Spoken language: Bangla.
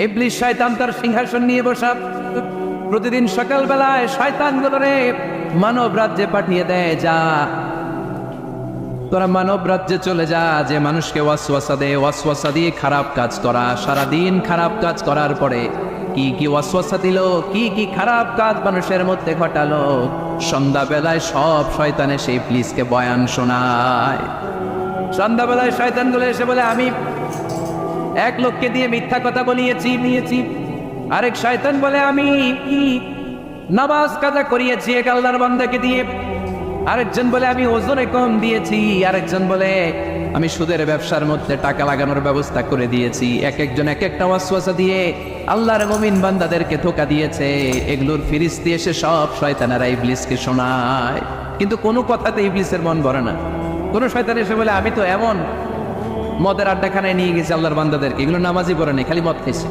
ইবলিস শয়তান তার সিংহাসন নিয়ে বসা, প্রতিদিন সকালবেলায় শয়তানগুলোরে মানব রাজ্যে পাঠিয়ে দেয়, যা তোরা মানব রাজ্যে চলে যা, যে মানুষকে ওয়াসওয়াসা দেয়, ওয়াসওয়াসা দিয়ে খারাপ কাজ করা। সারাদিন খারাপ কাজ করার পরে কি কি ওয়াসওয়াসা দিল, কি কি খারাপ কাজ মানুষের মধ্যে ঘটালো, সন্ধ্যাবেলায় সব শয়তানে সেই ইবলিসকে বয়ান শোনায়। সন্ধ্যাবেলায় শয়তানগুলো এসে বলে, আমি এক লোককে দিয়ে মিথ্যা কথা বলিয়েছি। আরেক শয়তান বলে, আমি নামাজ কাজা করিয়েছি এক আল্লাহর বান্দাকে দিয়ে। আরেকজন বলে, আমি ওজনে কম দিয়েছি। আরেকজন বলে, আমি সুদের ব্যবসার মধ্যে টাকা লাগানোর ব্যবস্থা করে দিয়েছি। এক একজন এক একটা ওয়াসওয়াসা দিয়ে আল্লাহর মুমিন বান্দাদেরকে ধোঁকা দিয়েছে। এগুলোর ফিরিস্তি এসে সব শয়তানেরা ইবলিসকে শোনায়, কিন্তু কোনো কথাতে ইবলিসের মন ভরে না। কোন শয়তান এসে বলে, আমি তো এমন মদের আড্ডাখানায় নিয়ে গেছি আল্লাহর বান্দাদেরকে, এগুলো নামাজই পড়ে নেই, খালি মদ খেয়েছে।